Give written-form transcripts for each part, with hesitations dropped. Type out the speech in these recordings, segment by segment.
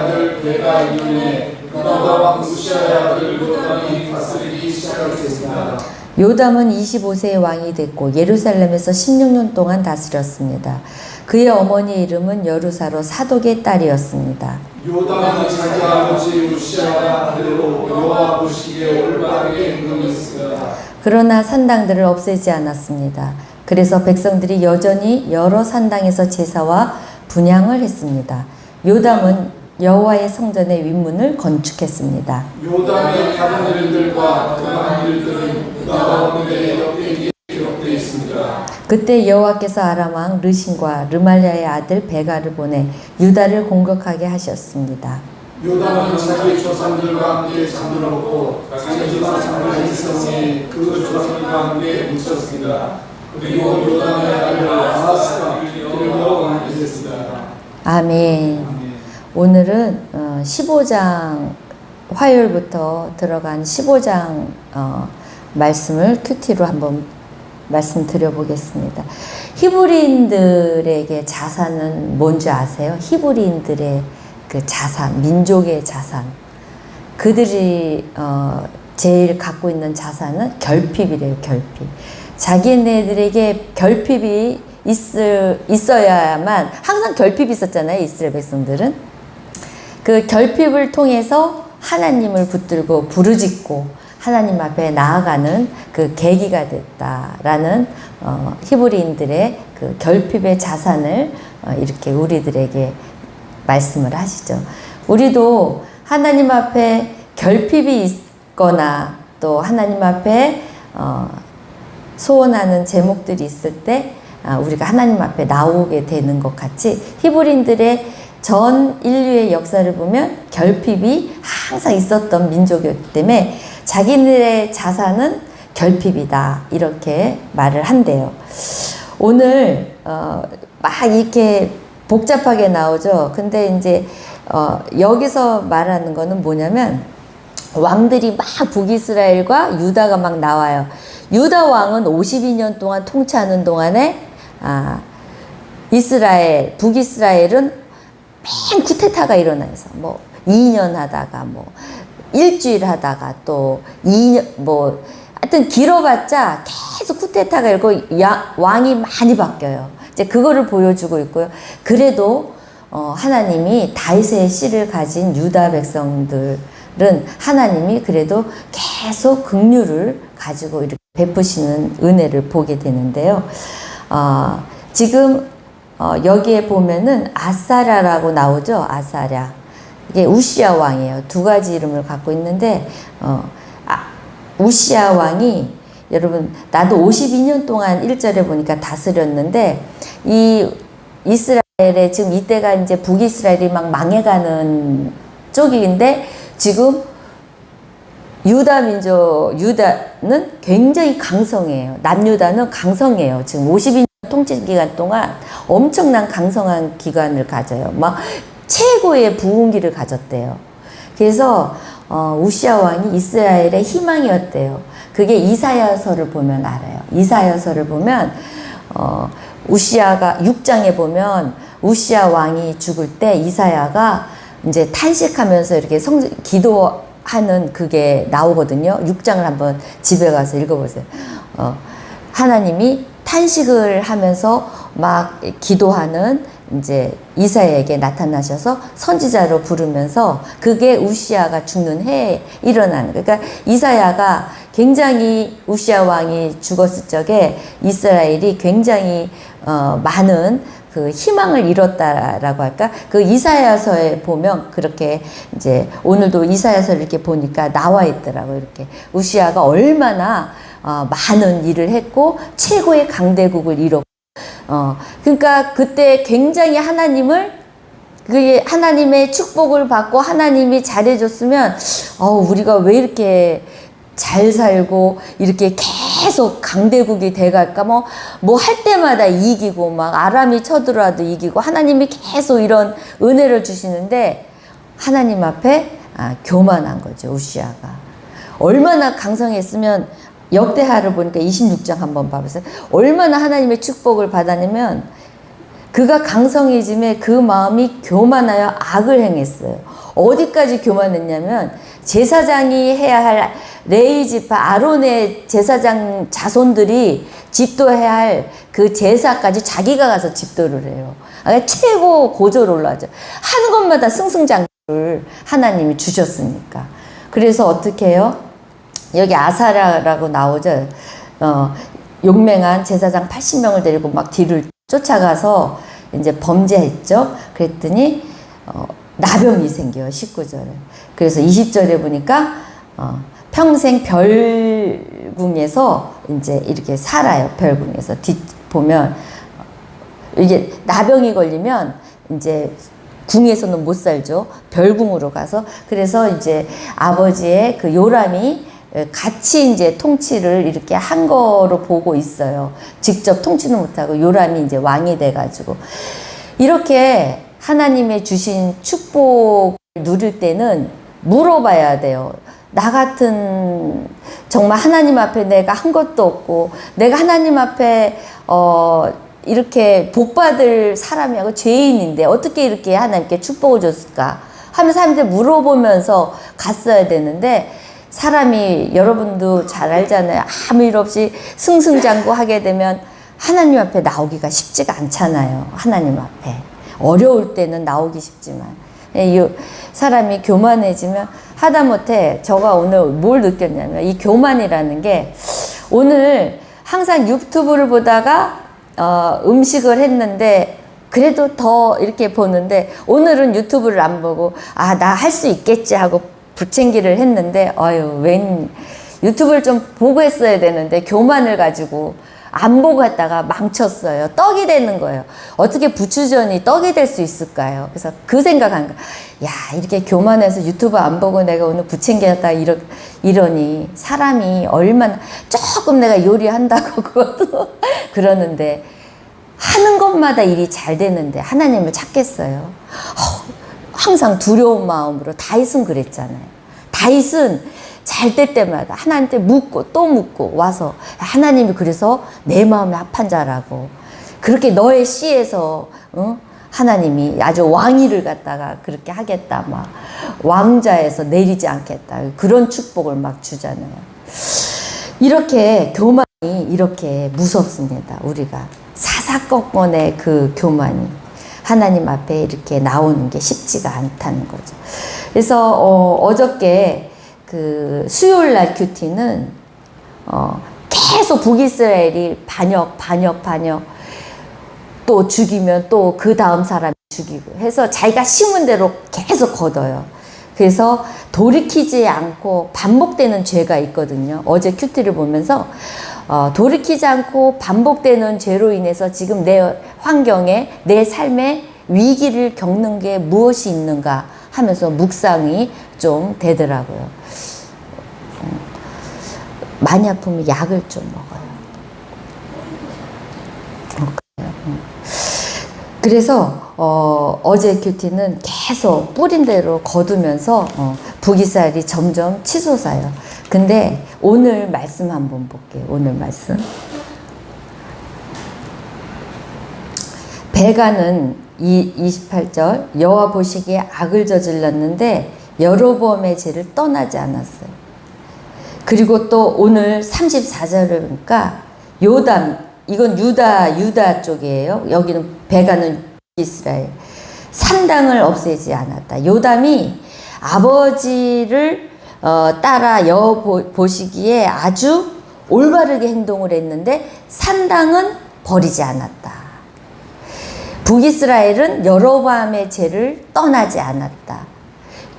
아들 베가 이후에 유다 왕 우시아의 아들 요담이 다스리기 시작했습니다. 요담은 25세의 왕이 됐고 예루살렘에서 16년 동안 다스렸습니다. 그의 어머니의 이름은 여루사로 사독의 딸이었습니다. 요담은 자기 아버지 우시아가 아들로 여호와 보시기에 올바르게 행동했습니다. 그러나 산당들을 없애지 않았습니다. 그래서 백성들이 여전히 여러 산당에서 제사와 분향을 했습니다. 요담은 여호와의 성전의 윗문을 건축했습니다. 요담의 다른 일들과 그러한 일들은 유다 왕들의 역대기에 기록되어 있습니다. 그때 여호와께서 아람 왕 르신과 르말랴의 아들 베가를 보내 유다를 공격하게 하셨습니다. 요담은 자기 조상들과 함께 잠들었고 자기 조상을 일성에 그 조상들과 함께 묻혔습니다. 그리고 요담의 아들 아하스가 그리고 왕이 됐습니다. 아멘. 오늘은 15장 화요일부터 들어간 15장 말씀을 큐티로 한번 말씀드려 보겠습니다. 히브리인들에게 자산은 뭔지 아세요? 히브리인들의 그 자산, 민족의 자산. 그들이 제일 갖고 있는 자산은 결핍이래요, 결핍. 자기네들에게 결핍이 있어야만, 항상 결핍이 있었잖아요, 이스라엘 백성들은. 그 결핍을 통해서 하나님을 붙들고 부르짖고 하나님 앞에 나아가는 그 계기가 됐다라는 히브리인들의 그 결핍의 자산을 이렇게 우리들에게 말씀을 하시죠. 우리도 하나님 앞에 결핍이 있거나 또 하나님 앞에 소원하는 제목들이 있을 때 우리가 하나님 앞에 나오게 되는 것 같이 히브리인들의 전 인류의 역사를 보면 결핍이 항상 있었던 민족이었기 때문에 자기들의 자산은 결핍이다 이렇게 말을 한대요. 오늘 막 이렇게 복잡하게 나오죠. 근데 이제 여기서 말하는 거는 뭐냐면 왕들이 막 북이스라엘과 유다가 막 나와요. 유다 왕은 52년 동안 통치하는 동안에 북이스라엘은 맨 쿠데타가 일어나서 뭐 2년 하다가 뭐 일주일 하다가 또 2년 뭐 하여튼 길어봤자 계속 쿠데타가 일고 왕이 많이 바뀌어요. 이제 그거를 보여주고 있고요. 그래도 하나님이 다윗의 씨를 가진 유다 백성들은 하나님이 그래도 계속 긍휼을 가지고 이렇게 베푸시는 은혜를 보게 되는데요. 지금 여기에 보면은 아사랴라고 나오죠. 아사랴. 이게 우시아 왕이에요. 두 가지 이름을 갖고 있는데 우시아 왕이 여러분 나도 52년 동안 1절에 보니까 다스렸는데 이 이스라엘에 지금 이때가 이제 북이스라엘이 막 망해가는 쪽인데 지금 유다는 굉장히 강성해요. 남유다는 강성해요. 지금 52년 통치 기간 동안 엄청난 강성한 기간을 가져요. 막 최고의 부흥기를 가졌대요. 그래서 우시아 왕이 이스라엘의 희망이었대요. 그게 이사야서를 보면 알아요. 이사야서를 보면 우시아가 6장에 보면 우시아 왕이 죽을 때 이사야가 이제 탄식하면서 이렇게 기도하는 그게 나오거든요. 6장을 한번 집에 가서 읽어보세요. 하나님이 탄식을 하면서 막 기도하는 이제 이사야에게 나타나셔서 선지자로 부르면서 그게 우시아가 죽는 해에 일어나는, 그러니까 이사야가 굉장히 우시아 왕이 죽었을 적에 이스라엘이 굉장히 많은 그 희망을 잃었다라고 할까? 그 이사야서에 보면 그렇게 이제 오늘도 이사야서를 이렇게 보니까 나와 있더라고요. 이렇게 우시아가 얼마나 많은 일을 했고 최고의 강대국을 이뤘고 그러니까 그때 굉장히 하나님의 축복을 받고 하나님이 잘해줬으면 우리가 왜 이렇게 잘 살고 이렇게 계속 강대국이 돼갈까 뭐 할 때마다 이기고 막 아람이 쳐들어와도 이기고 하나님이 계속 이런 은혜를 주시는데 하나님 앞에 교만한 거죠. 우시아가 얼마나 강성했으면 역대하를 보니까 26장 한번 봐보세요. 얼마나 하나님의 축복을 받았냐면 그가 강성해짐에 그 마음이 교만하여 악을 행했어요. 어디까지 교만했냐면 제사장이 해야 할 레위 지파 아론의 제사장 자손들이 집도해야 할 그 제사까지 자기가 가서 집도를 해요. 최고 고조로 올라가죠. 하는 것마다 승승장구를 하나님이 주셨으니까. 그래서 어떻게 해요? 여기 아사라라고 나오죠. 용맹한 제사장 80명을 데리고 막 뒤를 쫓아가서 이제 범죄했죠. 그랬더니 나병이 생겨요. 19절에. 그래서 20절에 보니까 평생 별궁에서 이제 이렇게 살아요. 별궁에서. 보면 이게 나병이 걸리면 이제 궁에서는 못 살죠. 별궁으로 가서. 그래서 이제 아버지의 그 요람이 같이 이제 통치를 이렇게 한 거로 보고 있어요. 직접 통치는 못하고 요람이 이제 왕이 돼가지고. 이렇게 하나님의 주신 축복을 누릴 때는 물어봐야 돼요. 나 같은 정말 하나님 앞에 내가 한 것도 없고 내가 하나님 앞에 이렇게 복받을 사람이고 죄인인데 어떻게 이렇게 하나님께 축복을 줬을까 하면서 사람들 물어보면서 갔어야 되는데 사람이 여러분도 잘 알잖아요. 아무 일 없이 승승장구하게 되면 하나님 앞에 나오기가 쉽지가 않잖아요. 하나님 앞에. 어려울 때는 나오기 쉽지만 이 사람이 교만해지면 하다못해 제가 오늘 뭘 느꼈냐면 이 교만이라는 게 오늘 항상 유튜브를 보다가 음식을 했는데 그래도 더 이렇게 보는데 오늘은 유튜브를 안 보고 나 할 수 있겠지 하고 부챙기를 했는데 웬 유튜브를 좀 보고 했어야 되는데 교만을 가지고 안 보고 했다가 망쳤어요. 떡이 되는 거예요. 어떻게 부추전이 떡이 될 수 있을까요? 그래서 그 생각한 거야. 야, 이렇게 교만해서 유튜브 안 보고 내가 오늘 부챙겼다 이러니 사람이 얼마나 조금 내가 요리한다고 그것도 그러는데 하는 것마다 일이 잘 되는데 하나님을 찾겠어요. 항상 두려운 마음으로 다윗은 그랬잖아요. 다윗은 잘 될 때마다 하나님한테 묻고 또 묻고 와서 하나님이 그래서 내 마음에 합한 자라고 그렇게 너의 씨에서 하나님이 아주 왕위를 갖다가 그렇게 하겠다 막 왕자에서 내리지 않겠다 그런 축복을 막 주잖아요. 이렇게 교만이 이렇게 무섭습니다. 우리가 사사건건의 그 교만이 하나님 앞에 이렇게 나오는 게 쉽지가 않다는 거죠. 그래서 어저께 그 수요일 날 큐티는 계속 북이스라엘이 반역 또 죽이면 또 그 다음 사람이 죽이고 해서 자기가 심은 대로 계속 거둬요. 그래서 돌이키지 않고 반복되는 죄가 있거든요. 어제 큐티를 보면서 돌이키지 않고 반복되는 죄로 인해서 지금 내 환경에 내 삶에 위기를 겪는 게 무엇이 있는가 하면서 묵상이 좀 되더라고요. 많이 아프면 약을 좀 먹어요. 그래서 어제 큐티는 계속 뿌린 대로 거두면서 북이스라엘이 점점 치솟아요. 근데 오늘 말씀 한번 볼게요. 오늘 말씀. 베가는 28절 여호와 보시기에 악을 저질렀는데 여로보암의 죄를 떠나지 않았어요. 그리고 또 오늘 34절을 보니까 요담, 이건 유다 쪽이에요. 여기는 베가는 이스라엘. 산당을 없애지 않았다. 요담이 아버지를 따라 여호와 보시기에 아주 올바르게 행동을 했는데 산당은 버리지 않았다. 북이스라엘은 여로보암의 죄를 떠나지 않았다.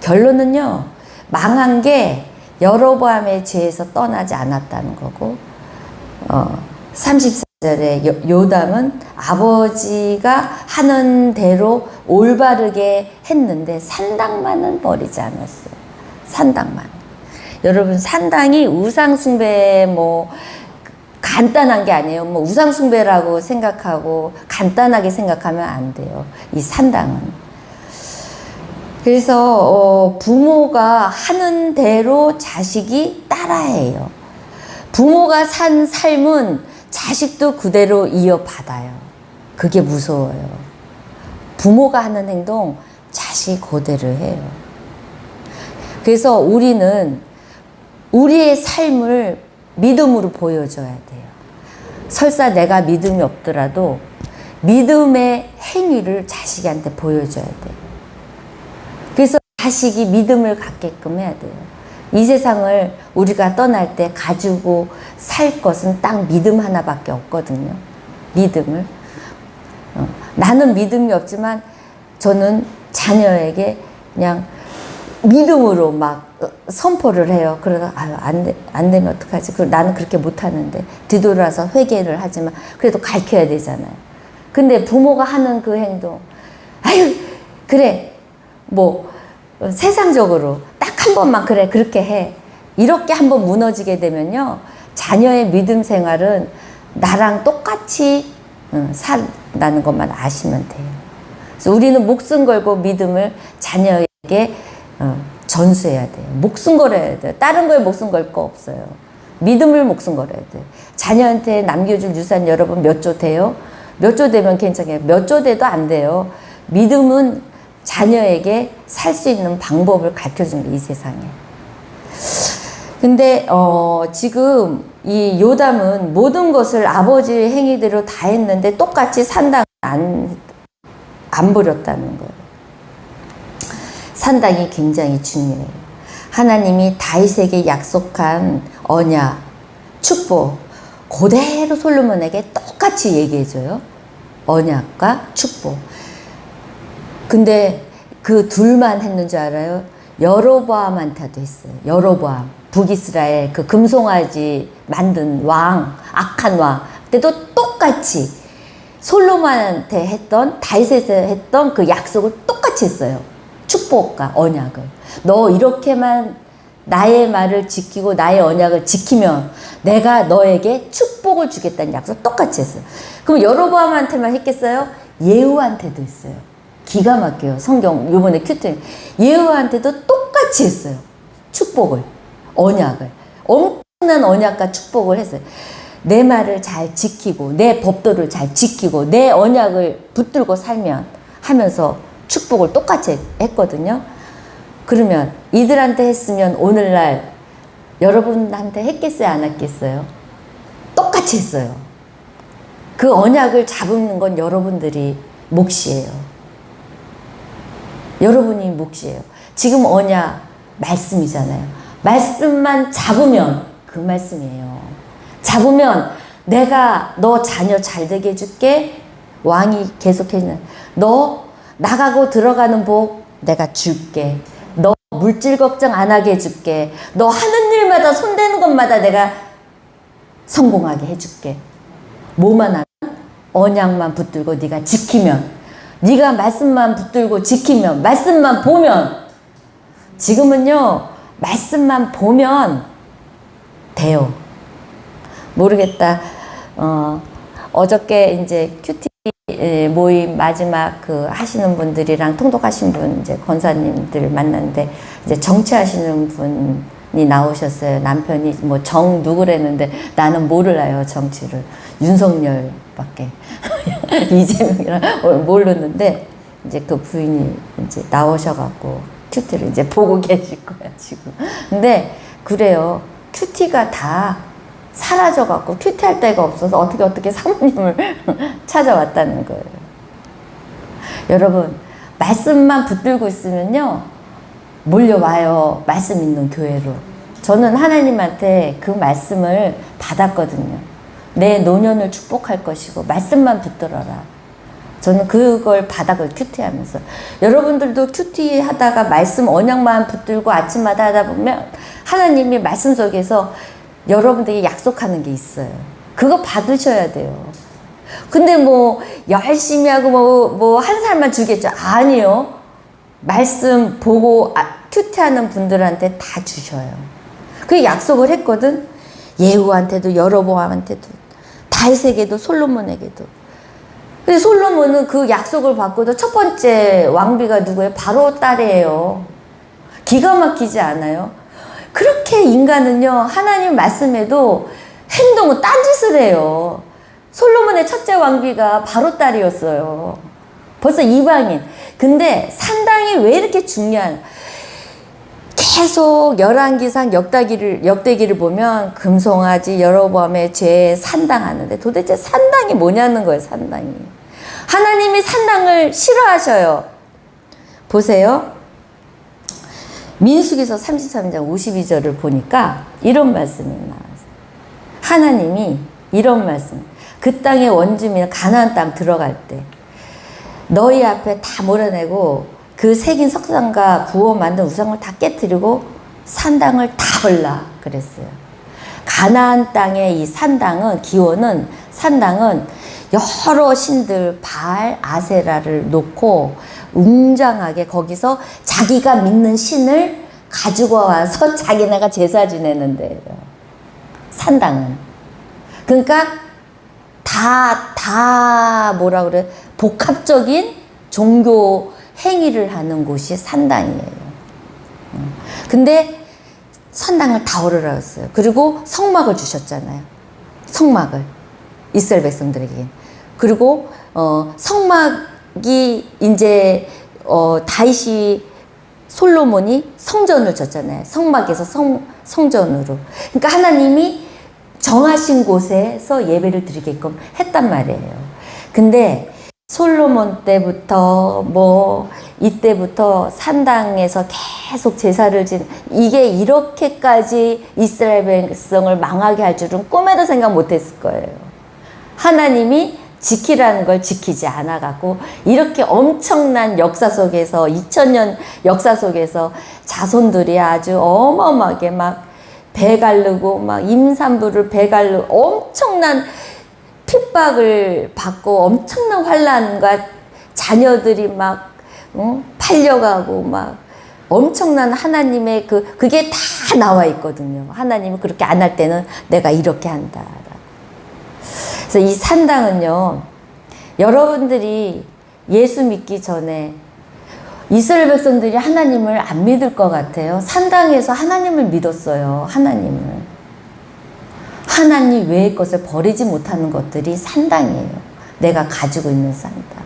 결론은요, 망한 게 여로보암의 죄에서 떠나지 않았다는 거고, 34절에 요담은 아버지가 하는 대로 올바르게 했는데 산당만은 버리지 않았어요. 산당만. 여러분, 산당이 우상숭배 간단한 게 아니에요. 우상숭배라고 생각하고 간단하게 생각하면 안 돼요. 이 산당은. 그래서 부모가 하는 대로 자식이 따라해요. 부모가 산 삶은 자식도 그대로 이어받아요. 그게 무서워요. 부모가 하는 행동 자식이 그대로 해요. 그래서 우리는 우리의 삶을 믿음으로 보여줘야 돼요. 설사 내가 믿음이 없더라도 믿음의 행위를 자식한테 보여줘야 돼요. 그래서 자식이 믿음을 갖게끔 해야 돼요. 이 세상을 우리가 떠날 때 가지고 살 것은 딱 믿음 하나밖에 없거든요. 믿음을. 나는 믿음이 없지만 저는 자녀에게 그냥 믿음으로 막 선포를 해요. 그러다 안 되면 어떡하지? 나는 그렇게 못하는데 뒤돌아서 회개를 하지만 그래도 가르쳐야 되잖아요. 근데 부모가 하는 그 행동, 아유 그래 뭐 세상적으로 딱 한 번만 그래 그렇게 해, 이렇게 한번 무너지게 되면요, 자녀의 믿음 생활은 나랑 똑같이 산다는 것만 아시면 돼요. 그래서 우리는 목숨 걸고 믿음을 자녀에게 전수해야 돼요. 목숨 걸어야 돼요. 다른 거에 목숨 걸 거 없어요. 믿음을 목숨 걸어야 돼요. 자녀한테 남겨줄 유산 여러분 몇 조 돼요? 몇 조 되면 괜찮아요. 몇 조 돼도 안 돼요. 믿음은 자녀에게 살 수 있는 방법을 가르쳐준 게 이 세상에. 근데 지금 이 요담은 모든 것을 아버지의 행위대로 다 했는데 똑같이 산당을 안 버렸다는 거예요. 산당이 굉장히 중요해요. 하나님이 다윗에게 약속한 언약, 축복 그대로 솔로몬에게 똑같이 얘기해줘요. 언약과 축복. 근데 그 둘만 했는 줄 알아요? 여로보암한테도 했어요. 여로보암, 북이스라엘 그 금송아지 만든 왕, 악한 왕. 그때도 똑같이 솔로몬한테 했던, 다윗에게 했던 그 약속을 똑같이 했어요. 축복과 언약을. 너 이렇게만 나의 말을 지키고 나의 언약을 지키면 내가 너에게 축복을 주겠다는 약속 똑같이 했어요. 그럼 여로보암한테만 했겠어요? 예후한테도 했어요. 기가 막혀요. 성경 요번에 큐트 예후한테도 똑같이 했어요. 축복을, 언약을. 엄청난 언약과 축복을 했어요. 내 말을 잘 지키고 내 법도를 잘 지키고 내 언약을 붙들고 살면 하면서 축복을 똑같이 했거든요. 그러면 이들한테 했으면 오늘날 여러분한테 했겠어요? 안 했겠어요? 똑같이 했어요. 그 언약을 잡는 건 여러분들이 몫이에요. 여러분이 몫이에요. 지금 언약 말씀이잖아요. 말씀만 잡으면 그 말씀이에요. 잡으면 내가 너 자녀 잘 되게 해줄게. 왕이 계속해주는 너 나가고 들어가는 복 내가 줄게. 너 물질 걱정 안 하게 해줄게. 너 하는 일마다 손대는 것마다 내가 성공하게 해줄게. 뭐만 하면? 언약만 붙들고 네가 지키면, 네가 말씀만 붙들고 지키면, 말씀만 보면. 지금은요 말씀만 보면 돼요. 모르겠다. 어저께 이제 큐티 모임 마지막 그 하시는 분들이랑 통독하신 분 이제 권사님들 만났는데 이제 정치하시는 분이 나오셨어요. 남편이 뭐 정 누구랬는데 나는 몰라요 정치를. 윤석열밖에 이재명이랑 모르는데 이제 그 부인이 이제 나오셔갖고 큐티를 이제 보고 계실 거야 지금. 근데 그래요. 큐티가 다 사라져갖고 큐티할 데가 없어서 어떻게 사모님을 찾아왔다는 거예요. 여러분 말씀만 붙들고 있으면요 몰려와요. 말씀 있는 교회로. 저는 하나님한테 그 말씀을 받았거든요. 내 노년을 축복할 것이고 말씀만 붙들어라. 저는 그걸 받아요. 큐티하면서. 여러분들도 큐티 하다가 말씀 언약만 붙들고 아침마다 하다 보면 하나님이 말씀 속에서 여러분들에게 약속하는 게 있어요. 그거 받으셔야 돼요. 근데 뭐 열심히 하고 뭐 한 살만 주겠죠? 아니요. 말씀 보고 큐티하는 분들한테 다 주셔요. 그 약속을 했거든. 예후한테도 여로보암한테도 다윗에게도 솔로몬에게도. 근데 솔로몬은 그 약속을 받고도 첫 번째 왕비가 누구예요? 바로 딸이에요. 기가 막히지 않아요? 그렇게 인간은요 하나님 말씀에도 행동은 딴짓을 해요. 솔로몬의 첫째 왕비가 바로 딸이었어요. 벌써 이방인. 근데 산당이 왜 이렇게 중요한, 계속 열왕기상 역대기를 보면 금송아지 여로보암의 죄에 산당하는데 도대체 산당이 뭐냐는 거예요. 산당이. 하나님이 산당을 싫어하셔요. 보세요. 민수기서 33장 52절을 보니까 이런 말씀이 나왔어요. 하나님이 이런 말씀. 그 땅의 원주민 가나안 땅 들어갈 때 너희 앞에 다 몰아내고 그 새긴 석상과 부어 만든 우상을 다 깨뜨리고 산당을 다 헐라 그랬어요. 가나안 땅의 이 산당은, 기원은, 산당은 여러 신들 바알, 아세라를 놓고 웅장하게 거기서 자기가 믿는 신을 가지고 와서 자기네가 제사 지내는 데예요. 산당은. 그러니까 다 뭐라 그래, 복합적인 종교 행위를 하는 곳이 산당이에요. 근데 산당을 다 오르라 했어요. 그리고 성막을 주셨잖아요. 성막을 이스라엘 백성들에게. 그리고 성막이 이제 다윗이 솔로몬이 성전을 졌잖아요. 성막에서 성전으로. 그러니까 하나님이 정하신 곳에서 예배를 드리게끔 했단 말이에요. 근데 솔로몬 때부터 이때부터 산당에서 계속 제사를 이게 이렇게까지 이스라엘 백성을 망하게 할 줄은 꿈에도 생각 못했을 거예요. 하나님이 지키라는 걸 지키지 않아 갖고 이렇게 엄청난 역사 속에서 2000년 역사 속에서 자손들이 아주 어마어마하게 막 배 가르고 막 임산부를 배 가르고 엄청난 핍박을 받고 엄청난 환난과 자녀들이 막 팔려가고 막 엄청난 하나님의 그게 다 나와 있거든요. 하나님이 그렇게 안 할 때는 내가 이렇게 한다. 그래서 이 산당은요, 여러분들이 예수 믿기 전에 이스라엘 백성들이 하나님을 안 믿을 것 같아요. 산당에서 하나님을 믿었어요. 하나님 외의 것을 버리지 못하는 것들이 산당이에요. 내가 가지고 있는 산당.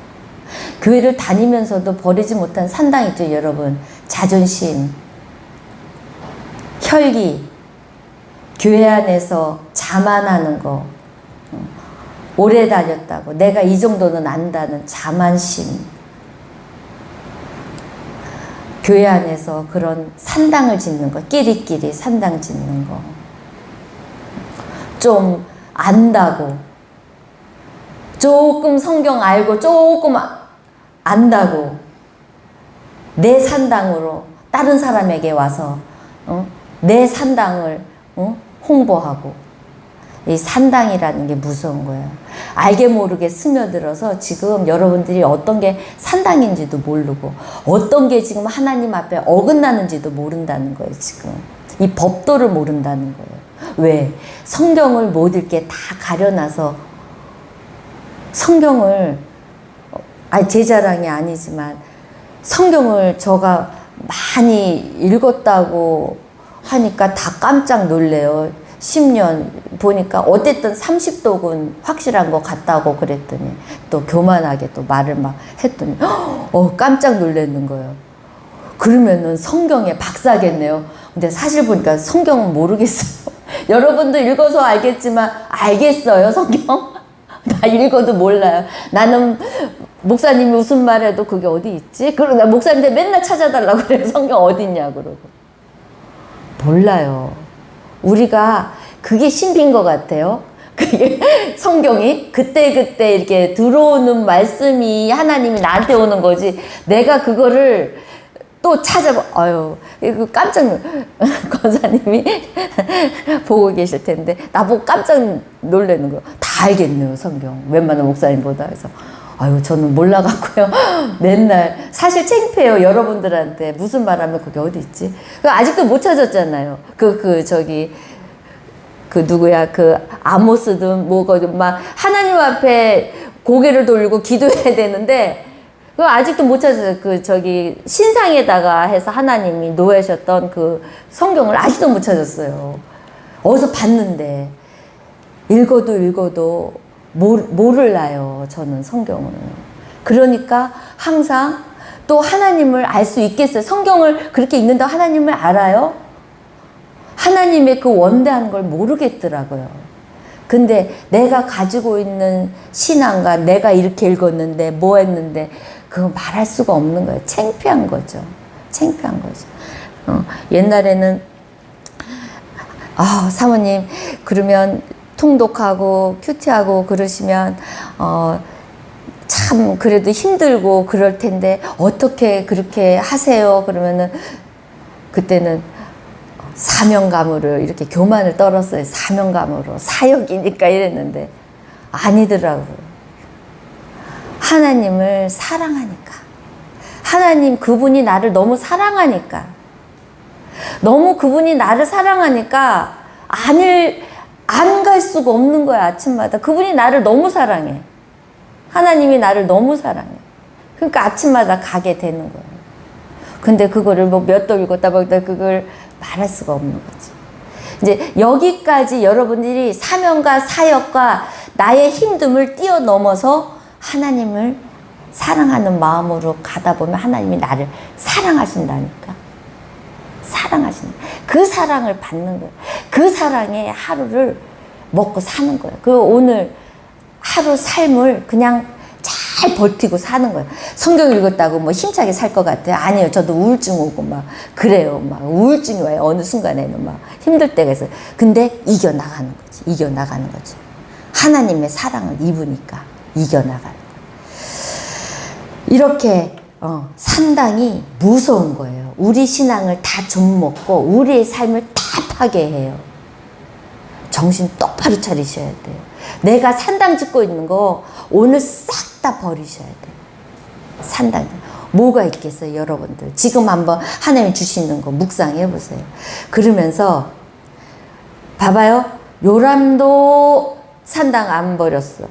교회를 다니면서도 버리지 못한 산당 있죠, 여러분. 자존심, 혈기, 교회 안에서 자만하는 거, 오래 다녔다고 내가 이 정도는 안다는 자만심. 교회 안에서 그런 산당을 짓는 거, 끼리끼리 산당 짓는 거. 좀 안다고, 조금 성경 알고 조금 안다고 내 산당으로 다른 사람에게 와서 내 산당을 홍보하고. 이 산당이라는 게 무서운 거예요. 알게 모르게 스며들어서 지금 여러분들이 어떤 게 산당인지도 모르고 어떤 게 지금 하나님 앞에 어긋나는지도 모른다는 거예요. 지금 이 법도를 모른다는 거예요. 왜? 성경을 못 읽게 다 가려놔서 성경을, 제 자랑이 아니지만 성경을 저가 많이 읽었다고 하니까 다 깜짝 놀래요. 10년 보니까 어쨌든 30독은 확실한 것 같다고 그랬더니 또 교만하게 또 말을 막 했더니 깜짝 놀라는 거예요. 그러면은 성경의 박사겠네요. 근데 사실 보니까 성경은 모르겠어요. 여러분도 읽어서 알겠지만 알겠어요, 성경? 나 읽어도 몰라요. 나는 목사님이 무슨 말해도 그게 어디 있지? 그러고 나 목사님한테 맨날 찾아달라고 그래요. 성경 어디 있냐 그러고. 몰라요. 우리가 그게 신비인 것 같아요. 그게 성경이 그때그때 이렇게 들어오는 말씀이 하나님이 나한테 오는 거지. 내가 그거를 또 깜짝 권사님이 보고 계실 텐데 나보고 깜짝 놀라는 거예요. 다 알겠네요, 성경. 웬만한 목사님보다. 그래서 저는 몰라갖고요. 맨날 사실 창피해요, 여러분들한테. 무슨 말하면 그게 어디 있지? 아직도 못 찾았잖아요. 누구야, 아모스든 막 하나님 앞에 고개를 돌리고 기도해야 되는데 그거 아직도 못 찾았어요. 신상에다가 해서 하나님이 놓으셨던 그 성경을 아직도 못 찾았어요. 어디서 봤는데 읽어도 몰라요, 저는 성경을. 그러니까 항상 또 하나님을 알 수 있겠어요? 성경을 그렇게 읽는다고 하나님을 알아요? 하나님의 그 원대한 걸 모르겠더라고요. 근데 내가 가지고 있는 신앙과 내가 이렇게 읽었는데 뭐 했는데 그거 말할 수가 없는 거예요. 창피한 거죠. 창피한 거죠. 옛날에는 사모님 그러면 통독하고 큐티하고 그러시면 참 그래도 힘들고 그럴 텐데 어떻게 그렇게 하세요? 그러면은 그때는 사명감으로 이렇게 교만을 떨었어요. 사명감으로 사역이니까 이랬는데 아니더라고요. 하나님을 사랑하니까, 하나님 그분이 나를 너무 사랑하니까, 너무 그분이 나를 사랑하니까 안 갈 수가 없는 거야. 아침마다 그분이 나를 너무 사랑해. 하나님이 나를 너무 사랑해. 그러니까 아침마다 가게 되는 거예요. 근데 그거를 뭐 몇 도 읽었다 보다 그걸 말할 수가 없는 거지. 이제 여기까지 여러분들이 사명과 사역과 나의 힘듦을 뛰어넘어서 하나님을 사랑하는 마음으로 가다 보면 하나님이 나를 사랑하신다니까. 사랑하신다. 그 사랑을 받는 거예요. 그 사랑의 하루를 먹고 사는 거예요. 그 오늘 하루 삶을 그냥 잘 버티고 사는 거예요. 성경 읽었다고 뭐 힘차게 살 것 같아요? 아니에요. 저도 우울증 오고 막 그래요. 막 우울증이 와요. 어느 순간에는 막 힘들 때가 있어요. 근데 이겨나가는 거지. 이겨나가는 거지. 하나님의 사랑을 입으니까 이겨나가는 거예요. 이렇게 상당히 무서운 거예요. 우리 신앙을 다 좀먹고 우리의 삶을 다 파괴해요. 정신 똑바로 차리셔야 돼요. 내가 산당 짓고 있는 거 오늘 싹 다 버리셔야 돼요. 산당. 뭐가 있겠어요, 여러분들? 지금 한번 하나님이 주시는 거 묵상해 보세요. 그러면서 봐봐요. 요람도 산당 안 버렸어.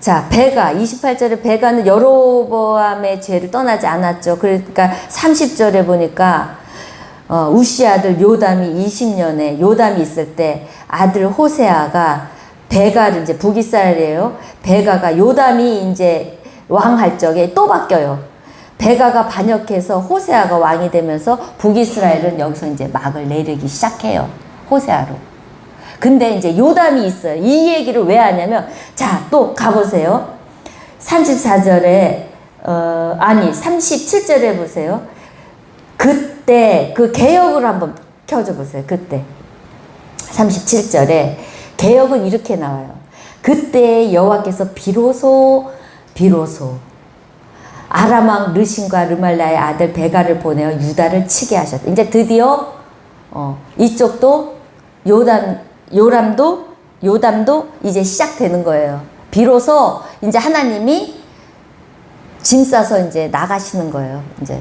자, 베가 28절에 베가는 여로보암의 죄를 떠나지 않았죠. 그러니까 30절에 보니까 우시 아들 요담이 20년에 요담이 있을 때 아들 호세아가 베가를 이제 북이스라엘이에요. 베가가 요담이 이제 왕할 적에 또 바뀌어요. 베가가 반역해서 호세아가 왕이 되면서 북이스라엘은 여기서 이제 막을 내리기 시작해요. 호세아로. 근데 이제 요담이 있어요. 이 얘기를 왜 하냐면, 자, 또 가보세요. 34절에, 37절에 보세요. 그때 그 개역을 한번 켜줘 보세요. 그때. 37절에 개역은 이렇게 나와요. 그때 여호와께서 비로소 아람 왕 르신과 르말라의 아들 베가를 보내어 유다를 치게 하셨다. 이제 드디어 이쪽도 요담도 이제 시작되는 거예요. 비로소 이제 하나님이 짐 싸서 이제 나가시는 거예요. 이제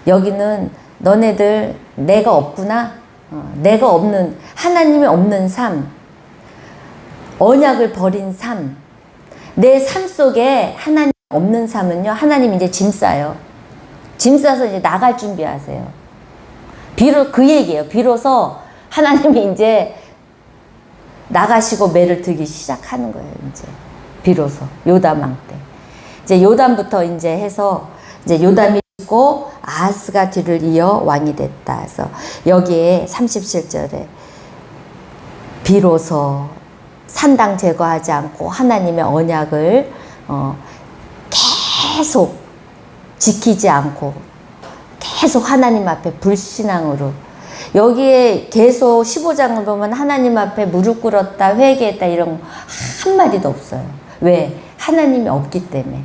여기는 너네들 내가 없구나. 내가 없는, 하나님이 없는 삶, 언약을 버린 삶, 내 삶 속에 하나님 없는 삶은요, 하나님 이제 짐 싸요. 짐 싸서 이제 나갈 준비하세요. 그 얘기예요. 비로소 하나님이 이제 나가시고 매를 들기 시작하는 거예요. 이제 비로소 요담 왕 때. 이제 요담부터 이제 해서 이제 요담이 죽고 아하스가 뒤를 이어 왕이 됐다. 그래서 여기에 37절에 비로소 산당 제거하지 않고 하나님의 언약을 계속 지키지 않고 계속 하나님 앞에 불신앙으로, 여기에 계속 15장을 보면 하나님 앞에 무릎 꿇었다, 회개했다 이런 거 한마디도 없어요. 왜? 하나님이 없기 때문에.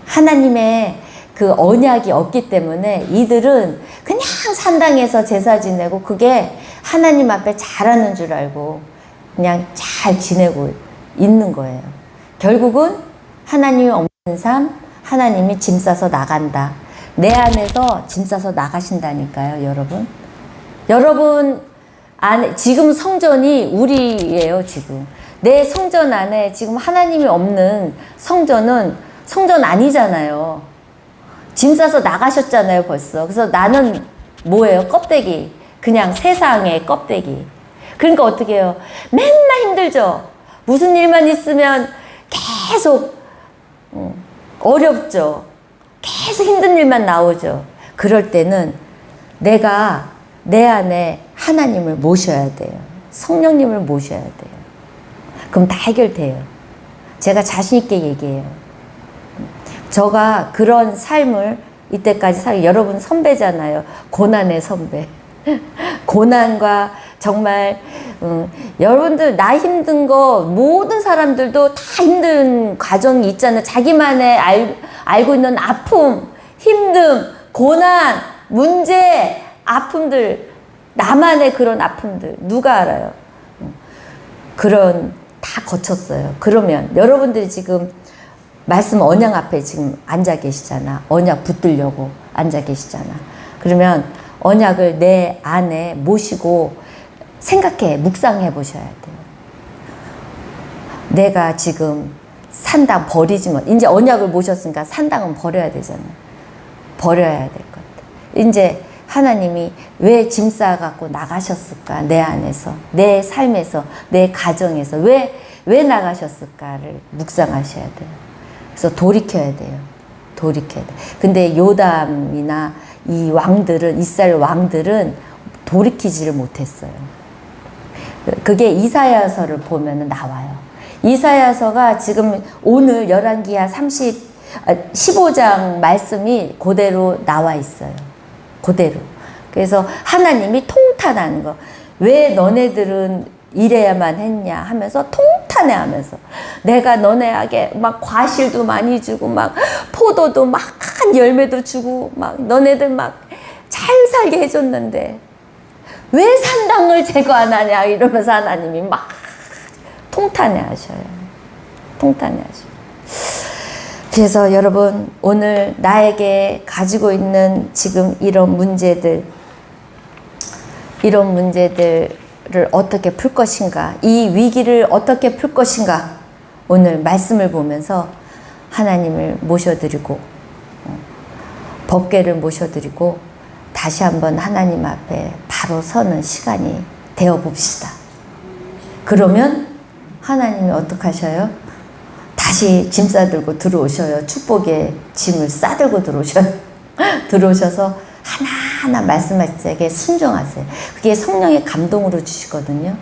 하나님의 그 언약이 없기 때문에 이들은 그냥 산당에서 제사 지내고 그게 하나님 앞에 잘하는 줄 알고 그냥 잘 지내고 있는 거예요. 결국은 하나님이 없는 삶, 하나님이 짐 싸서 나간다. 내 안에서 짐 싸서 나가신다니까요, 여러분. 여러분 안에 지금 성전이 우리예요, 지금. 내 성전 안에 지금 하나님이 없는 성전은 성전 아니잖아요. 짐 싸서 나가셨잖아요, 벌써. 그래서 나는 뭐예요? 껍데기. 그냥 세상의 껍데기. 그러니까 어떻게 해요? 맨날 힘들죠? 무슨 일만 있으면 계속 어렵죠? 계속 힘든 일만 나오죠. 그럴 때는 내가 내 안에 하나님을 모셔야 돼요. 성령님을 모셔야 돼요. 그럼 다 해결돼요. 제가 자신 있게 얘기해요. 저가 그런 삶을 이때까지 여러분 선배잖아요. 고난의 선배. 고난과 정말 여러분들 나 힘든 거 모든 사람들도 다 힘든 과정이 있잖아요. 자기만의 알고 있는 아픔, 힘듦, 고난, 문제, 아픔들, 나만의 그런 아픔들 누가 알아요? 그런 다 거쳤어요. 그러면 여러분들이 지금 말씀 언약 앞에 지금 앉아 계시잖아. 언약 붙들려고 앉아 계시잖아. 그러면 언약을 내 안에 모시고 생각해, 묵상해 보셔야 돼요. 내가 지금 산당 버리지 못, 이제 언약을 모셨으니까 산당은 버려야 되잖아요. 버려야 될 것 같아요. 이제 하나님이 왜 짐 싸갖고 나가셨을까? 내 안에서, 내 삶에서, 내 가정에서 왜 나가셨을까를 묵상하셔야 돼요. 그래서 돌이켜야 돼요. 돌이켜야 돼요. 근데 요담이나 이 왕들은, 이스라엘 왕들은 돌이키지를 못했어요. 그게 이사야서를 보면 나와요. 이사야서가 지금 오늘 열왕기하 15장 말씀이 그대로 나와 있어요. 그대로. 그래서 하나님이 통탄하는 거. 왜 너네들은 이래야만 했냐 하면서 통탄해 하면서 내가 너네에게 막 과실도 많이 주고 막 포도도 막 한 열매도 주고 막 너네들 막 잘 살게 해줬는데 왜 산당을 제거 안 하냐 이러면서 하나님이 막 통탄해 하셔요. 통탄해 하셔요. 그래서 여러분 오늘 나에게 가지고 있는 지금 이런 문제들을 어떻게 풀 것인가, 이 위기를 어떻게 풀 것인가, 오늘 말씀을 보면서 하나님을 모셔드리고 법궤를 모셔드리고 다시 한번 하나님 앞에 바로 서는 시간이 되어 봅시다. 그러면 하나님이 어떻게 하셔요? 다시 짐 싸들고 들어오셔요. 축복의 짐을 싸들고 들어오셔요. 들어오셔서 하나하나 말씀하실 때에 순종하세요. 그게 성령의 감동으로 주시거든요.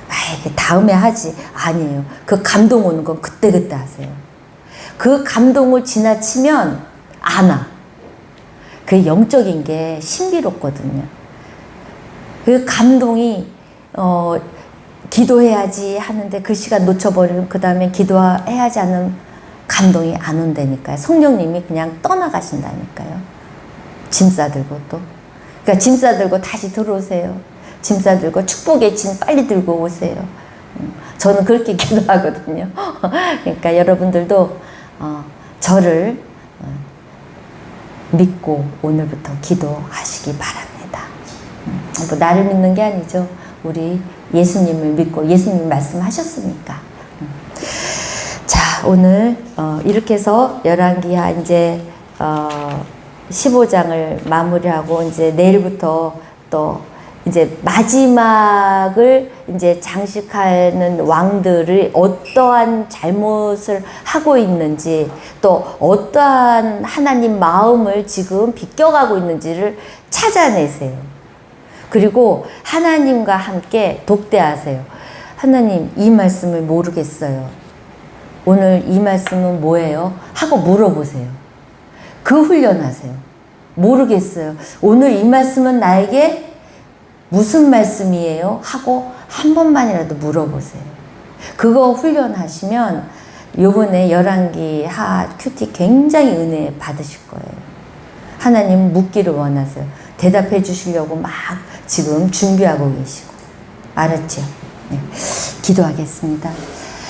아, 다음에 하지. 아니에요. 그 감동 오는 건 그때그때 하세요. 그 감동을 지나치면 안 와. 그 영적인 게 신비롭거든요. 그 감동이 기도해야지 하는데 그 시간 놓쳐버리면 그 다음에 기도해야지 하는 감동이 안 온다니까요. 성령님이 그냥 떠나가신다니까요. 짐 싸들고 또. 그러니까 짐 싸들고 다시 들어오세요. 짐 싸들고 축복의 짐 빨리 들고 오세요. 저는 그렇게 기도하거든요. 그러니까 여러분들도 저를 믿고 오늘부터 기도하시기 바랍니다. 뭐 나를 믿는 게 아니죠. 우리 예수님을 믿고 예수님 말씀하셨으니까. 자, 오늘 이렇게 해서 열왕기하 이제 15장을 마무리하고 이제 내일부터 또 이제 마지막을 이제 장식하는 왕들이 어떠한 잘못을 하고 있는지 또 어떠한 하나님 마음을 지금 비껴가고 있는지를 찾아내세요. 그리고 하나님과 함께 독대하세요. 하나님, 이 말씀을 모르겠어요. 오늘 이 말씀은 뭐예요? 하고 물어보세요. 그 훈련하세요. 모르겠어요. 오늘 이 말씀은 나에게 무슨 말씀이에요? 하고 한 번만이라도 물어보세요. 그거 훈련하시면 요번에 열왕기하 큐티 굉장히 은혜 받으실 거예요. 하나님 묻기를 원하세요. 대답해 주시려고 막 지금 준비하고 계시고. 알았죠? 네. 기도하겠습니다.